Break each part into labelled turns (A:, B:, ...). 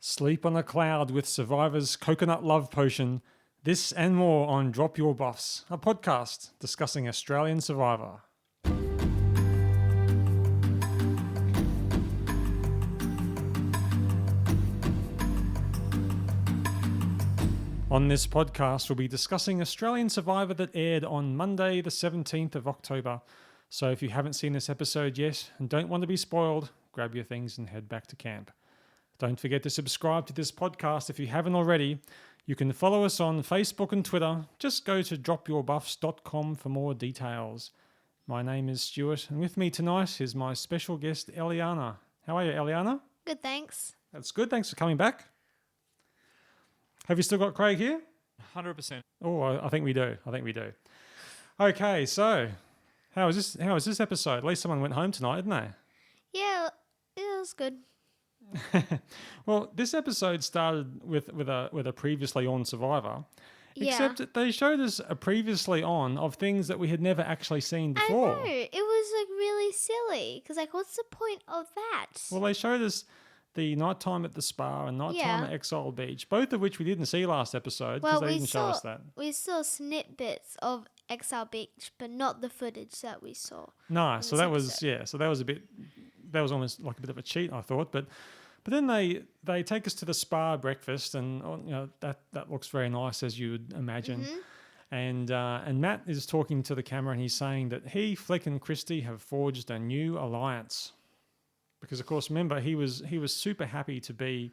A: Sleep on a cloud with Survivor's coconut love potion. This and more on Drop Your Buffs, a podcast discussing Australian Survivor. On this podcast, we'll be discussing Australian Survivor that aired on Monday, the 17th of October. So if you haven't seen this episode yet and don't want to be spoiled, grab your things and head back to camp. Don't forget to subscribe to this podcast if you haven't already. You can follow us on Facebook and Twitter. Just go to dropyourbuffs.com for more details. My name is Stuart, and with me tonight is my special guest, Eliana. How are you, Eliana?
B: Good, thanks.
A: That's good. Thanks for coming back. Have you still got Craig here?
C: 100%.
A: Oh, I think we do. Okay, so how was this episode? At least someone went home tonight, didn't they?
B: Yeah, it was good.
A: Well, this episode started with a previously on Survivor, except that they showed us a previously on of things that we had never actually seen before.
B: I know. It was like really silly because what's the point of that?
A: Well, they showed us the nighttime at the spa and nighttime at Exile Beach, both of which we didn't see last episode because they didn't show us that.
B: We saw snippets of Exile Beach, but not the footage that we saw.
A: No, so that was that was almost like a bit of a cheat, I thought, but then they take us to the spa breakfast, and that looks very nice, as you would imagine. Mm-hmm. And Matt is talking to the camera, and he's saying that he, Flick, and Christy have forged a new alliance because, of course, remember he was super happy to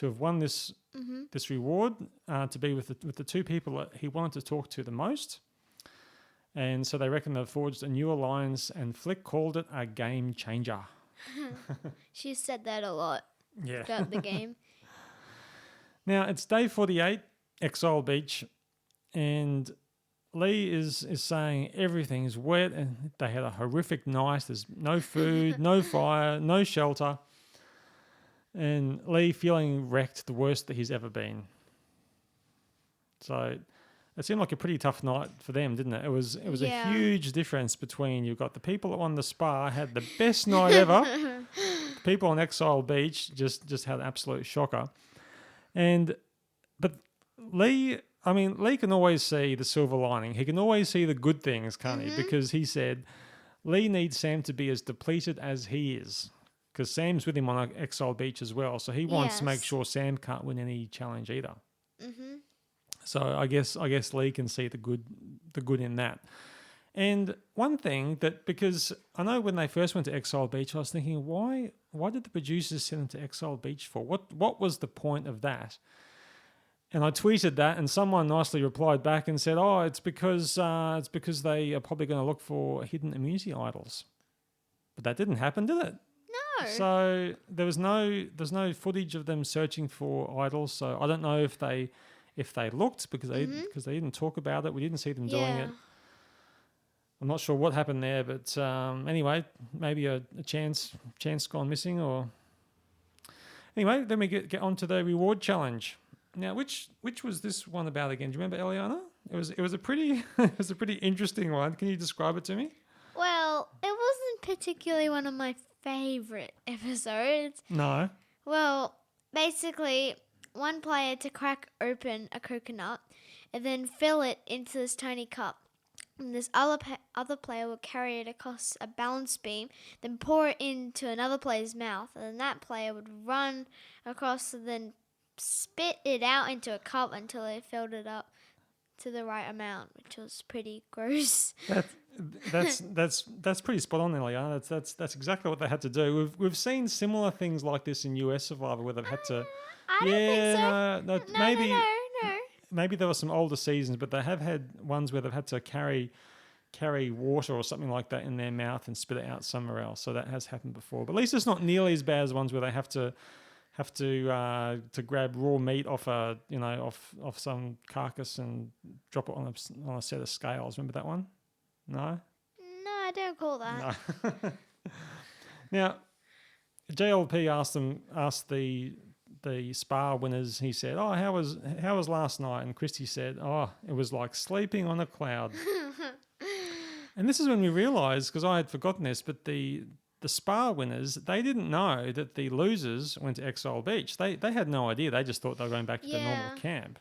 A: have won this this reward, to be with the two people that he wanted to talk to the most. And so they reckon they've forged a new alliance, and Flick called it a game changer.
B: She said that a lot.
A: Yeah.
B: Throughout the game.
A: Now, it's day 48, Exile Beach, and Lee is saying everything's wet and they had a horrific night. There's no food, no fire, no shelter. And Lee feeling wrecked, the worst that he's ever been. So it seemed like a pretty tough night for them, didn't it? It was a huge difference between you've got the people on the spa had the best night ever. People on Exile Beach just had an absolute shocker. But Lee can always see the silver lining. He can always see the good things, can't he? Because he said Lee needs Sam to be as depleted as he is. Because Sam's with him on Exile Beach as well. So he wants to make sure Sam can't win any challenge either. Mm-hmm. So I guess Lee can see the good in that. And one thing that, because I know when they first went to Exile Beach, I was thinking, why did the producers send them to Exile Beach for? What was the point of that? And I tweeted that, and someone nicely replied back and said, "Oh, it's because they are probably going to look for hidden immunity idols." But that didn't happen, did it?
B: No.
A: So there's no footage of them searching for idols. So I don't know if they looked because they didn't talk about it. We didn't see them doing it. I'm not sure what happened there, but anyway, maybe a chance gone missing, or anyway. Then we get on to the reward challenge. Now, which was this one about again? Do you remember, Eliana? It was a pretty interesting one. Can you describe it to me?
B: Well, it wasn't particularly one of my favorite episodes.
A: No.
B: Well, basically, one player had to crack open a coconut and then fill it into this tiny cup. And this other player would carry it across a balance beam, then pour it into another player's mouth, and then that player would run across and then spit it out into a cup until they filled it up to the right amount, which was pretty gross.
A: That's pretty spot on, Eliana. That's exactly what they had to do. We've seen similar things like this in US Survivor where they've had to.
B: I don't think so.
A: Maybe.
B: No.
A: Maybe there were some older seasons, but they have had ones where they've had to carry water or something like that in their mouth and spit it out somewhere else. So that has happened before. But at least it's not nearly as bad as ones where they have to grab raw meat off off some carcass and drop it on a set of scales. Remember that one? No?
B: No, I don't call that.
A: No. Now, JLP asked the spa winners, he said, "Oh, how was last night?" And Christy said, "Oh, it was like sleeping on a cloud." And this is when we realised, because I had forgotten this, but the the Spa winners, they didn't know that the losers went to Exile Beach. They had no idea. They just thought they were going back to the normal camp.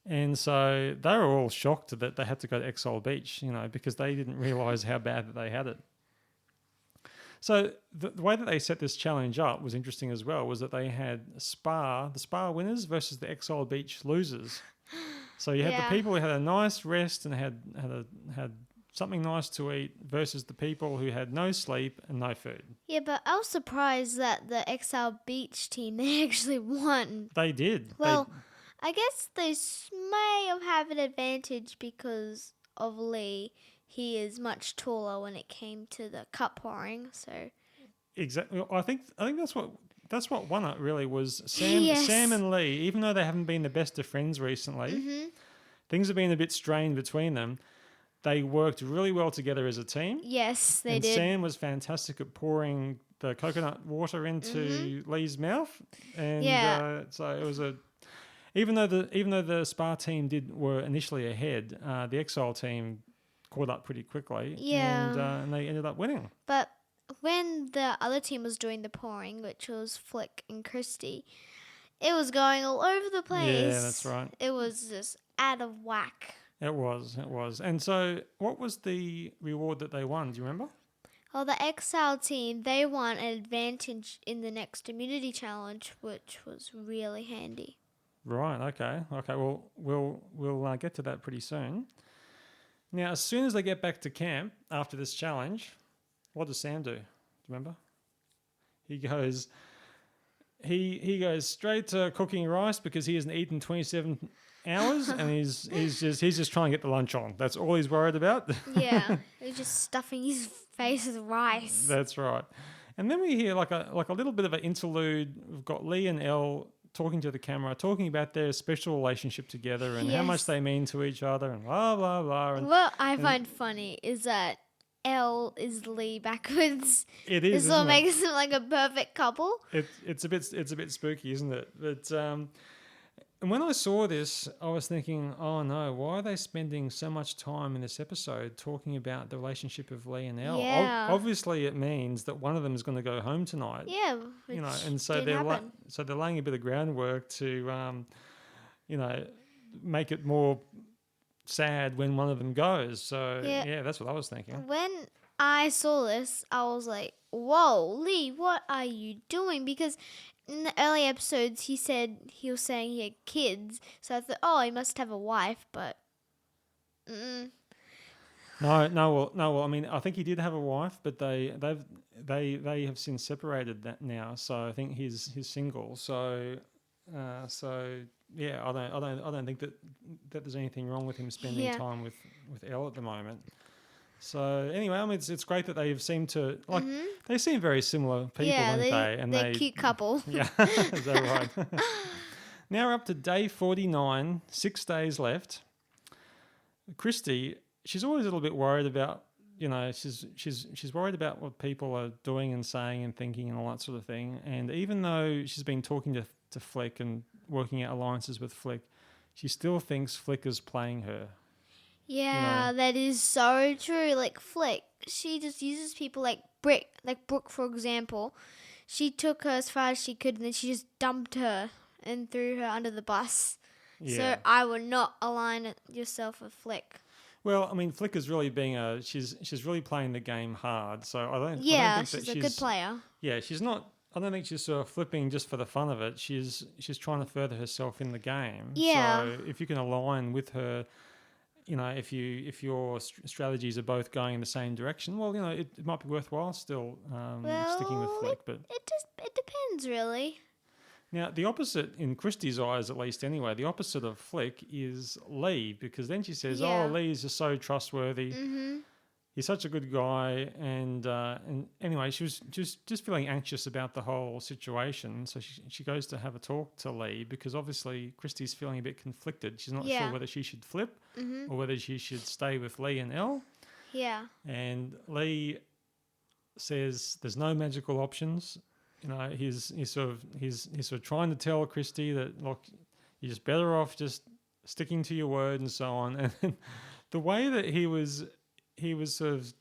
A: And so they were all shocked that they had to go to Exile Beach, because they didn't realise how bad that they had it. So the way that they set this challenge up was interesting as well, was that they had the Spa winners versus the Exile Beach losers. So you had the people who had a nice rest and had something nice to eat versus the people who had no sleep and no food.
B: Yeah, but I was surprised that the Exile Beach team, they actually won.
A: They did.
B: Well, I guess they may have had an advantage because of Lee. He is much taller when it came to the cup pouring, so...
A: Exactly. I think that's what won it really was Sam and Lee, even though they haven't been the best of friends recently, things have been a bit strained between them. They worked really well together as a team.
B: Yes, they did.
A: Sam was fantastic at pouring the coconut water into Lee's mouth, and so it was even though the Spa team were initially ahead, the Exile team caught up pretty quickly, and they ended up winning.
B: But when the other team was doing the pouring, which was Flick and Christy, it was going all over the place.
A: Yeah, that's right.
B: It was just out of whack.
A: It was. And so what was the reward that they won? Do you remember?
B: Well, the Exile team, they won an advantage in the next immunity challenge, which was really handy.
A: Right, okay. Well, we'll get to that pretty soon. Now, as soon as they get back to camp after this challenge, what does Sam do? Do you remember? He goes straight to cooking rice because he hasn't eaten 27 hours, and he's just trying to get the lunch on. That's all he's worried about.
B: Yeah, he's just stuffing his face with rice.
A: That's right. And then we hear like a little bit of an interlude. We've got Lee and Elle talking to the camera, talking about their special relationship together and how much they mean to each other and blah, blah, blah. And,
B: what I find funny is that Elle is Lee backwards.
A: It is.
B: This all makes them like a perfect couple.
A: It's a bit spooky, isn't it? But and when I saw this, I was thinking, oh no, why are they spending so much time in this episode talking about the relationship of Lee and Elle?
B: Yeah.
A: Obviously, it means that one of them is going to go home tonight.
B: Yeah,
A: and so they're laying a bit of groundwork to, make it more sad when one of them goes. So yeah, that's what I was thinking.
B: When I saw this, I was like, "Whoa, Lee, what are you doing?" Because in the early episodes, he was saying he had kids, so I thought, oh, he must have a wife, but.
A: No. Well, I mean, I think he did have a wife, but they have since separated that now. So I think he's single. So yeah, I don't think that there's anything wrong with him spending time with Elle at the moment. So anyway, I mean, it's great that they seem to they seem very similar people, don't they? And
B: they're a cute couple.
A: Yeah, is that right? Now we're up to day 49, 6 days left. Christy, she's always a little bit worried about, she's worried about what people are doing and saying and thinking and all that sort of thing. And even though she's been talking to Flick and working out alliances with Flick, she still thinks Flick is playing her.
B: Yeah, that is so true. Like Flick, she just uses people like Brooke, for example. She took her as far as she could, and then she just dumped her and threw her under the bus. Yeah. So I would not align yourself with Flick.
A: Well, I mean, Flick is really she's really playing the game hard. So I don't think
B: she's a good player. Yeah,
A: she's not. I don't think she's sort of flipping just for the fun of it. She's trying to further herself in the game.
B: Yeah.
A: So if you can align with her. If your strategies are both going in the same direction, well, it might be worthwhile still sticking with Flick. But
B: it depends, really.
A: Now, the opposite, in Christy's eyes at least anyway, the opposite of Flick is Lee, because then she says, oh, Lee is just so trustworthy. Mm-hmm. He's such a good guy. And anyway, she was just feeling anxious about the whole situation. So she goes to have a talk to Lee because obviously Christy's feeling a bit conflicted. She's not sure whether she should flip or whether she should stay with Lee and Elle.
B: Yeah.
A: And Lee says there's no magical options. He's sort of trying to tell Christy that, look, you're just better off just sticking to your word and so on. And the way that he was sort of,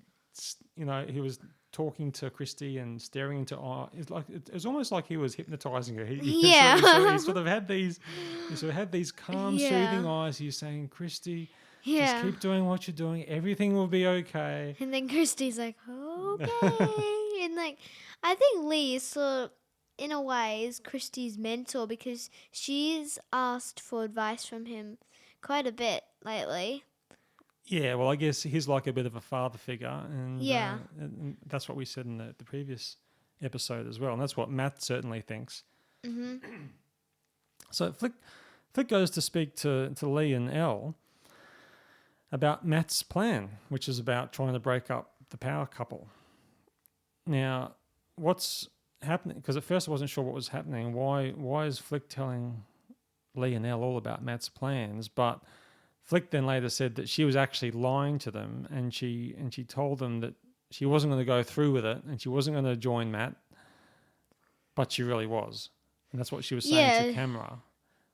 A: he was talking to Christy and staring into eye. It was almost like he was hypnotizing her.
B: Yeah.
A: He sort of had these calm, soothing eyes. He's saying, Christy, just
B: Yeah.
A: keep doing what you're doing. Everything will be okay.
B: And then Christy's like, okay. And like, I think Lee is sort of, in a way, is Christy's mentor because she's asked for advice from him quite a bit lately.
A: Yeah, well, I guess he's like a bit of a father figure, and
B: Yeah.
A: and that's what we said in the previous episode as well, and that's what Matt certainly thinks.
B: Mm-hmm.
A: So Flick goes to speak to Lee and Elle about Matt's plan, which is about trying to break up the power couple. Now, what's happening? Because at first I wasn't sure what was happening. Why is Flick telling Lee and Elle all about Matt's plans? But Flick then later said that she was actually lying to them, and she told them that she wasn't going to go through with it, and she wasn't going to join Matt, but she really was, and that's what she was saying to camera,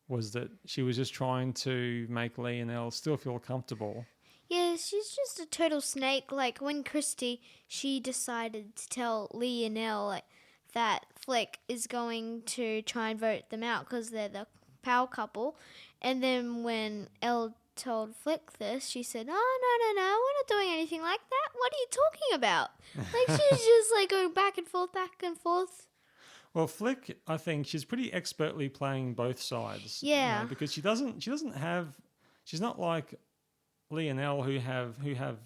A: was that she was just trying to make Lee and Elle still feel comfortable.
B: Yeah, she's just a total snake. Like when Christy, she decided to tell Lee and Elle like, that Flick is going to try and vote them out because they're the power couple, and then when Elle told Flick this, she said, "Oh no, we're not doing anything like that. What are you talking about?" Like she's just like going back and forth, back and forth.
A: Well, Flick, I think she's pretty expertly playing both sides.
B: Yeah.
A: Because she doesn't have, she's not like Lee and Elle who have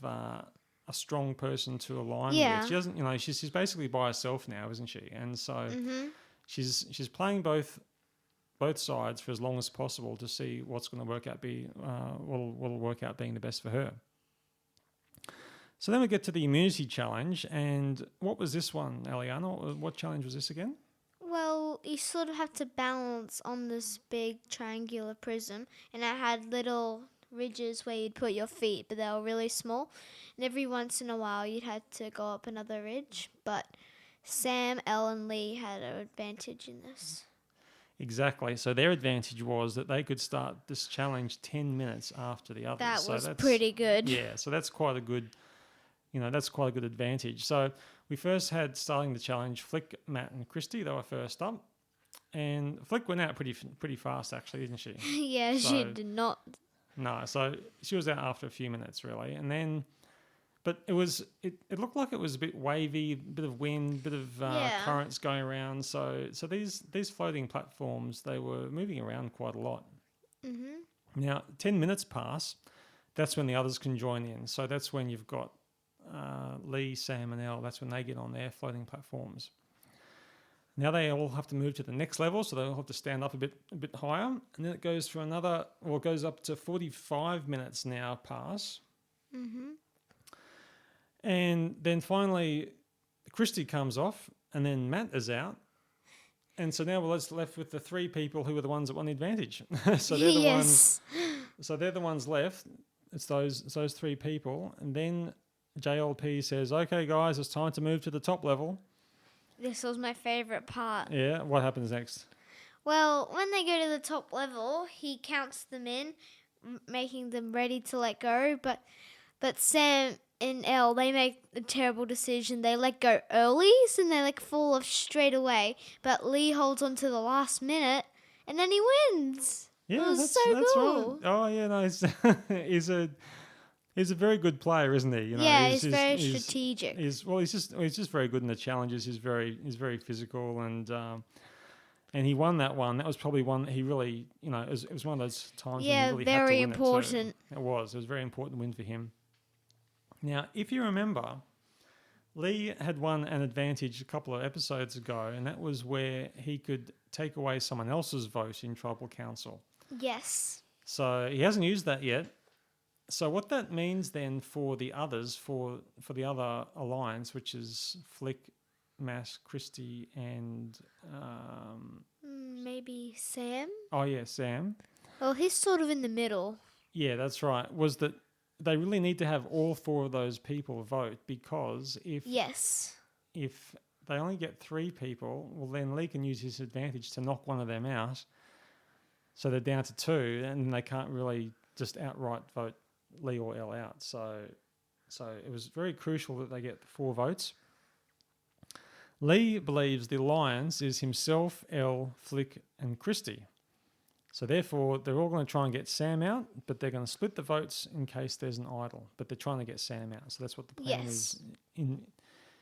A: a strong person to align with. She doesn't, she's basically by herself now, isn't she? And so she's playing both sides for as long as possible to see what's going to work out will work out being the best for her. So then we get to the immunity challenge, and what was this one, Eliana? What challenge was this again?
B: Well, you sort of have to balance on this big triangular prism, and it had little ridges where you'd put your feet, but they were really small. And every once in a while, you'd have to go up another ridge. But Sam, Elle, and Lee had an advantage in this.
A: Exactly. So their advantage was that they could start this challenge 10 minutes after the others.
B: That was
A: that's
B: pretty good.
A: Yeah, so that's quite a good, advantage. So we first had, starting the challenge, Flick, Matt, and Christy. They were first up. And Flick went out pretty fast, actually, didn't she?
B: Yeah, she did not.
A: No, so she was out after a few minutes, really. And then, but it looked like it was a bit wavy, a bit of wind, a bit of currents going around. So these floating platforms, they were moving around quite a lot. Mm-hmm. Now, 10 minutes pass. That's when the others can join in. So that's when you've got Lee, Sam, and Elle. That's when they get on their floating platforms. Now they all have to move to the next level, so they'll have to stand up a bit higher, and then it goes for it goes up to 45 minutes now pass. Mm-hmm. And then finally, Christy comes off, and then Matt is out, and so now we're left with the three people who are the ones that won the advantage. So they're the ones. So they're the ones left. It's those three people, and then JLP says, "Okay, guys, it's time to move to the top level."
B: This was my favourite part.
A: Yeah, what happens next?
B: Well, when they go to the top level, he counts them in, making them ready to let go. But Sam and Elle, they make a terrible decision. They let go early, so they fall off straight away. But Lee holds on to the last minute, and then he wins.
A: Yeah,
B: it was
A: that's
B: cool.
A: Right. Oh yeah, no, he's a very good player, isn't he?
B: He's very strategic.
A: He's just very good in the challenges. He's very physical, and he won that one. That was probably one that he really, it was one of those times when he really had to
B: very
A: win
B: important.
A: It was a very important win for him. Now, if you remember, Lee had won an advantage a couple of episodes ago, and that was where he could take away someone else's vote in Tribal Council.
B: Yes.
A: So he hasn't used that yet. So what that means then for the others, for the other alliance, which is Flick, Matt, Christy, and
B: maybe Sam.
A: Oh yeah, Sam.
B: Well, he's sort of in the middle.
A: Yeah, that's right. Was that they really need to have all four of those people vote, because if they only get three people, well then Lee can use his advantage to knock one of them out. So they're down to two, and they can't really just outright vote Lee or Elle out. So it was very crucial that they get 4 votes. Lee believes the alliance is himself, Elle, Flick, and Christy. So therefore, they're all going to try and get Sam out, but they're going to split the votes in case there's an idol. But they're trying to get Sam out. So that's what the plan is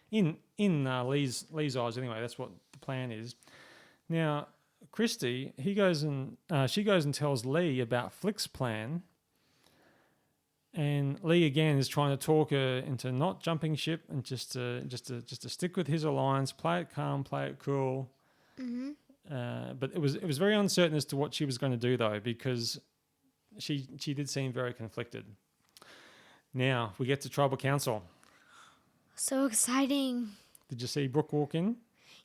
A: in Lee's eyes anyway. That's what the plan is. Now, Christy, she goes and tells Lee about Flick's plan. And Lee again is trying to talk her into not jumping ship and just to stick with his alliance, play it calm, play it cool.
B: Mm-hmm.
A: But it was very uncertain as to what she was going to do though, because she did seem very conflicted. Now we get to Tribal Council.
B: So exciting.
A: Did you see Brooke walk in?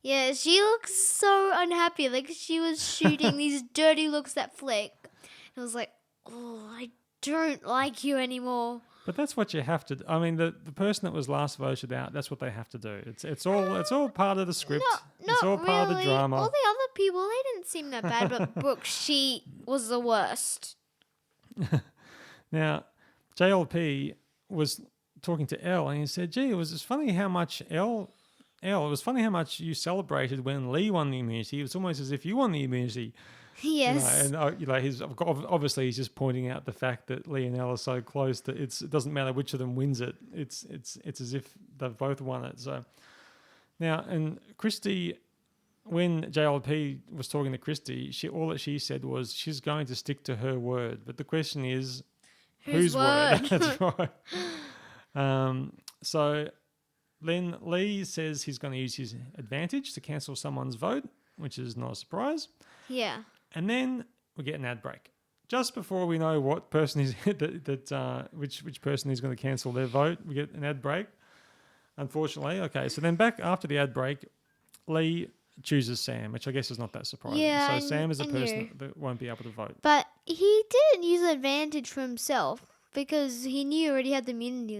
B: Yeah, she looks so unhappy. Like she was shooting these dirty looks at Flick. And I was like, oh, I don't like you anymore.
A: But that's what you have to do. I mean, the person that was last voted out, that's what they have to do. It's all part of the script. It's all part of the drama.
B: All the other people, they didn't seem that bad, but Brooke, she was the worst.
A: Now, JLP was talking to Elle and he said, gee, it was just funny how much it was funny how much you celebrated when Lee won the immunity. It was almost as if you won the immunity.
B: Yes.
A: He's obviously he's just pointing out the fact that Lee and Elle are so close that it doesn't matter which of them wins it. It's as if they've both won it. So now, and Christy, when JLP was talking to Christy, all that she said was she's going to stick to her word. But the question is, whose word? That's right. So then Lee says he's going to use his advantage to cancel someone's vote, which is not a surprise.
B: Yeah.
A: And then we get an ad break. Just before we know what person is which person is going to cancel their vote, we get an ad break. Unfortunately, okay. So then back after the ad break, Lee chooses Sam, which I guess is not that surprising.
B: Yeah,
A: so Sam is a person that won't be able to vote.
B: But he didn't use advantage for himself because he knew he already had the immunity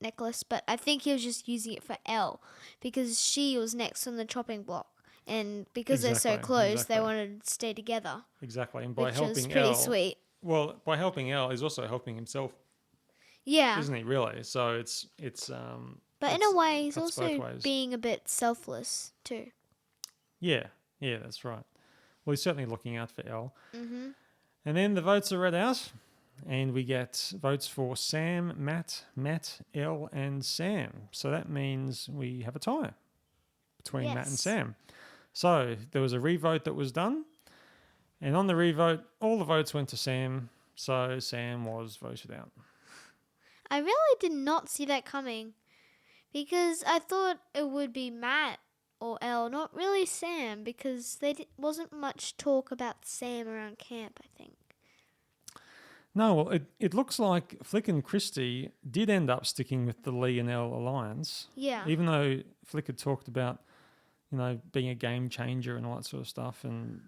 B: necklace. But I think he was just using it for Elle because she was next on the chopping block. And because they're so close, they wanted to stay together.
A: Exactly. And by
B: which
A: helping
B: was pretty sweet.
A: Well, by helping Elle, he's also helping himself.
B: Yeah.
A: Isn't he, really? So it's
B: but in a way, he's also being a bit selfless, too.
A: Yeah, that's right. Well, he's certainly looking out for Elle.
B: Mm-hmm.
A: And then the votes are read out, and we get votes for Sam, Matt, Elle, and Sam. So that means we have a tie between Matt and Sam. So there was a revote that was done, and on the revote, all the votes went to Sam, so Sam was voted out.
B: I really did not see that coming, because I thought it would be Matt or Elle, not really Sam, because there wasn't much talk about Sam around camp, I think.
A: No, well, it looks like Flick and Christy did end up sticking with the Lee and Elle alliance.
B: Yeah.
A: Even though Flick had talked about, being a game changer and all that sort of stuff and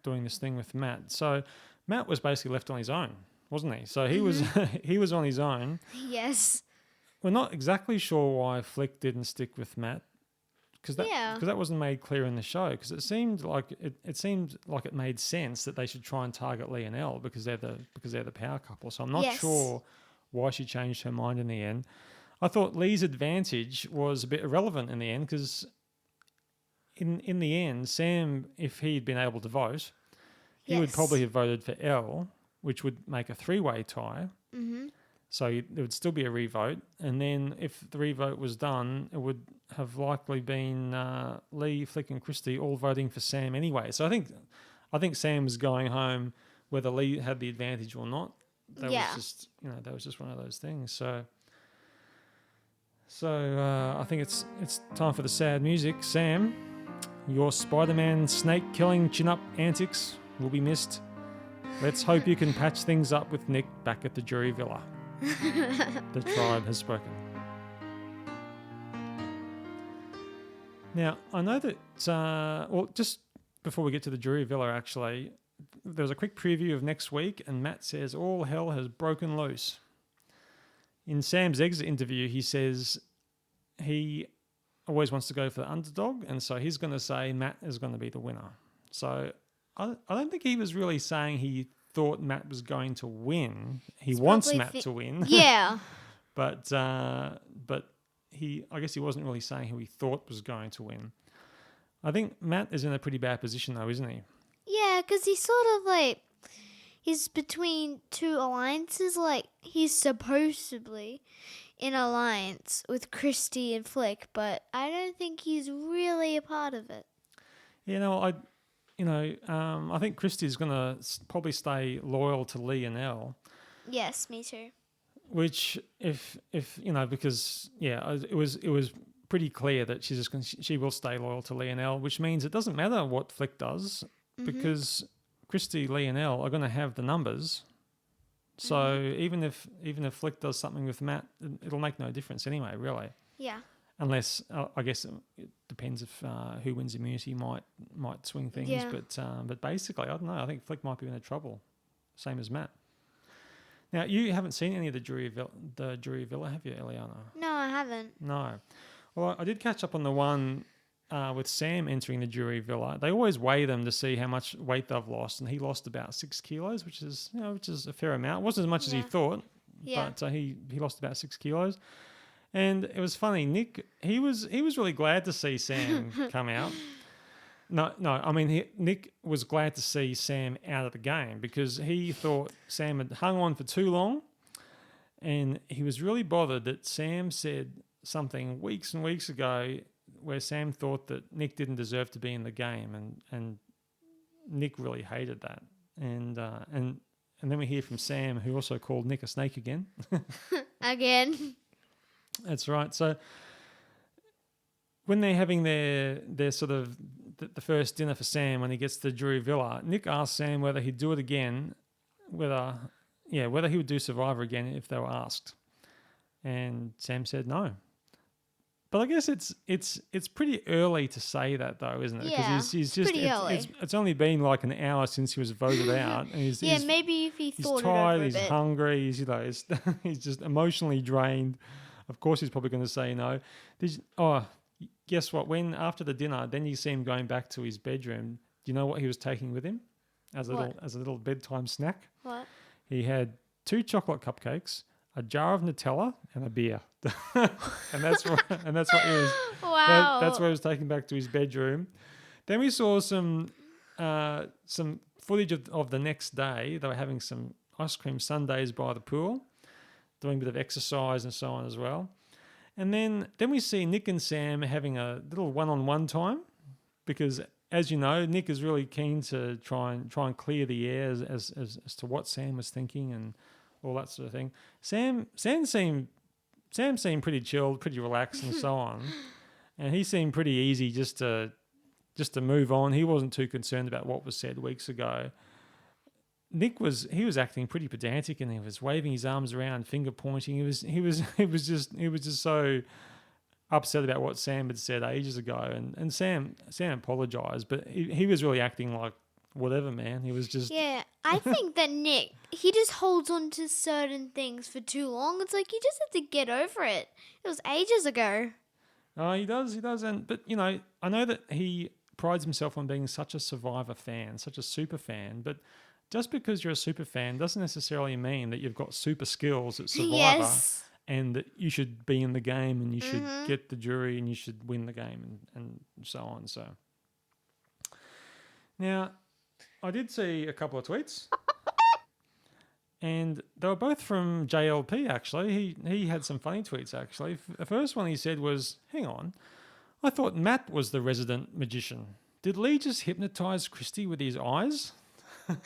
A: doing this thing with Matt. So Matt was basically left on his own, wasn't he? So he was he was on his own.
B: Yes.
A: We're not exactly sure why Flick didn't stick with Matt because that wasn't made clear in the show, because it seemed like it made sense that they should try and target Lee and Elle because they're the power couple. So I'm not sure why she changed her mind in the end. I thought Lee's advantage was a bit irrelevant in the end because in the end, Sam, if he'd been able to vote, he would probably have voted for Elle, which would make a three-way tie.
B: Mm-hmm.
A: So there would still be a revote. And then if the revote was done, it would have likely been Lee, Flick and Christy all voting for Sam anyway. So I think Sam was going home whether Lee had the advantage or not. That was just one of those things. So I think it's time for the sad music. Sam, your Spider-Man snake-killing chin-up antics will be missed. Let's hope you can patch things up with Nick back at the jury villa. The tribe has spoken. Now, I know that, just before we get to the jury villa, actually, there was a quick preview of next week, and Matt says all hell has broken loose. In Sam's exit interview, he says he always wants to go for the underdog, and so he's going to say Matt is going to be the winner. So I don't think he was really saying he thought Matt was going to win. He wants Matt to win.
B: Yeah.
A: But I guess he wasn't really saying who he thought was going to win. I think Matt is in a pretty bad position though, isn't he?
B: Yeah, because he's sort of like, he's between two alliances. Like, he's supposedly in alliance with Christy and Flick, but I don't think he's really a part of it.
A: I think Christy's going to probably stay loyal to Lee and Elle.
B: Yes, me too.
A: Which, if because it was pretty clear that she will stay loyal to Lee and Elle, which means it doesn't matter what Flick does because Christy, Lee, and Elle are going to have the numbers. So even if Flick does something with Matt, it'll make no difference anyway, really.
B: Yeah.
A: Unless I guess it depends if who wins immunity might swing things.
B: Yeah.
A: But basically, I don't know. I think Flick might be in trouble, same as Matt. Now, you haven't seen any of the jury villa, have you, Eliana?
B: No, I haven't.
A: No. Well, I did catch up on the one with Sam entering the jury villa. They always weigh them to see how much weight they've lost, and he lost about 6 kilos, which is a fair amount. It wasn't as much as he thought, but he lost about 6 kilos. And it was funny. Nick, he was really glad to see Sam come out. No. I mean, Nick was glad to see Sam out of the game because he thought Sam had hung on for too long, and he was really bothered that Sam said something weeks and weeks ago where Sam thought that Nick didn't deserve to be in the game, and Nick really hated that. And then we hear from Sam, who also called Nick a snake again.
B: Again.
A: That's right. So when they're having their sort of the first dinner for Sam when he gets to Jury Villa, Nick asked Sam whether he'd do it again, whether he would do Survivor again if they were asked. And Sam said no. But I guess it's pretty early to say that though, isn't it?
B: Yeah,
A: he's just
B: pretty early.
A: It's only been like an hour since he was voted out. And he's
B: maybe if he thought
A: he's tired,
B: it over
A: he's
B: a bit.
A: hungry, he's just emotionally drained. Of course, he's probably going to say no. Guess what? When after the dinner, then you see him going back to his bedroom. Do you know what he was taking with him as a little bedtime snack?
B: What?
A: He had 2 chocolate cupcakes, a jar of Nutella, and a beer. and that's what he was.
B: Wow.
A: That's what he was taking back to his bedroom. Then we saw some footage of the next day. They were having some ice cream sundaes by the pool, doing a bit of exercise and so on as well. And then we see Nick and Sam having a little one-on-one time because, as you know, Nick is really keen to try and clear the air as to what Sam was thinking and all that sort of thing. Sam seemed pretty chilled, pretty relaxed, and so on, and he seemed pretty easy just to move on. He wasn't too concerned about what was said weeks ago. Nick was acting pretty pedantic, and he was waving his arms around, finger pointing. He was just so upset about what Sam had said ages ago, and Sam apologized, but he was really acting like whatever, man. He was just
B: I think that Nick, he just holds on to certain things for too long. It's like you just have to get over it. It was ages ago.
A: Oh, he does, but I know that he prides himself on being such a Survivor fan, such a super fan, but just because you're a super fan doesn't necessarily mean that you've got super skills at Survivor.
B: Yes.
A: And that you should be in the game and you should get the jury and you should win the game and so on. So now, I did see a couple of tweets. And they were both from JLP, actually. He had some funny tweets, actually. The first one he said was, hang on, I thought Matt was the resident magician. Did Lee just hypnotise Christy with his eyes? And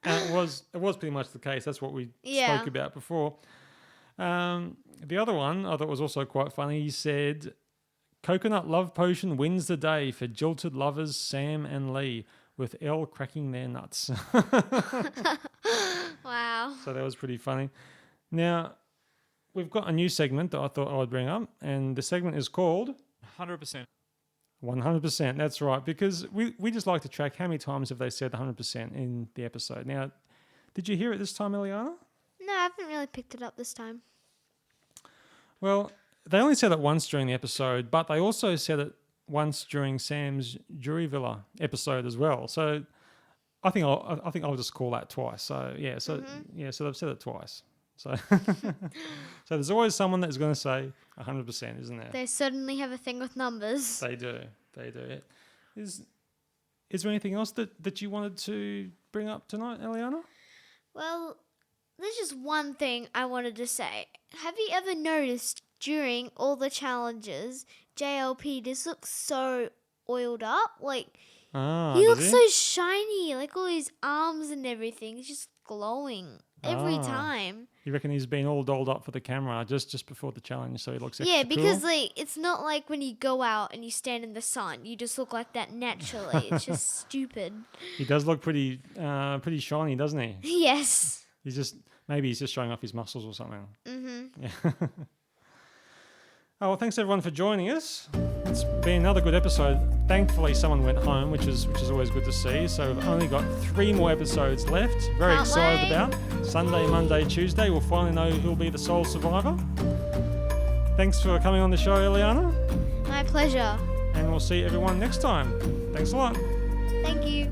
A: it was pretty much the case. That's what we spoke about before. The other one I thought was also quite funny. He said, coconut love potion wins the day for jilted lovers Sam and Lee, with Elle cracking their nuts.
B: Wow.
A: So that was pretty funny. Now, we've got a new segment that I thought I would bring up, and the segment is called
C: 100%.
A: 100%. That's right, because we just like to track how many times have they said 100% in the episode. Now, did you hear it this time, Eliana?
B: No, I haven't really picked it up this time.
A: Well, they only said it once during the episode, but they also said it once during Sam's Jury Villa episode as well. So I think I'll just call that twice. So so they've said it twice. So so there's always someone that's going to say 100%, isn't there?
B: They certainly have a thing with numbers.
A: They do. They do. Is there anything else that you wanted to bring up tonight, Eliana?
B: Well, there's just one thing I wanted to say. Have you ever noticed during all the challenges, JLP just looks so oiled up? Like, he looks so shiny, like all his arms and everything. He's just glowing every time.
A: You reckon he's been all dolled up for the camera just before the challenge, so he looks extra
B: Yeah, because
A: cool?
B: like it's not like when you go out and you stand in the sun, you just look like that naturally. It's just stupid.
A: He does look pretty shiny, doesn't he?
B: Yes.
A: Maybe he's just showing off his muscles or something.
B: Mm-hmm.
A: Yeah. Oh, well, thanks everyone for joining us. It's been another good episode. Thankfully, someone went home, which is always good to see. So we've only got 3 more episodes left. Very
B: Can't
A: excited
B: wait.
A: about Sunday, Monday, Tuesday. We'll finally know who'll be the sole survivor. Thanks for coming on the show, Eliana.
B: My pleasure.
A: And we'll see everyone next time. Thanks a lot.
B: Thank you.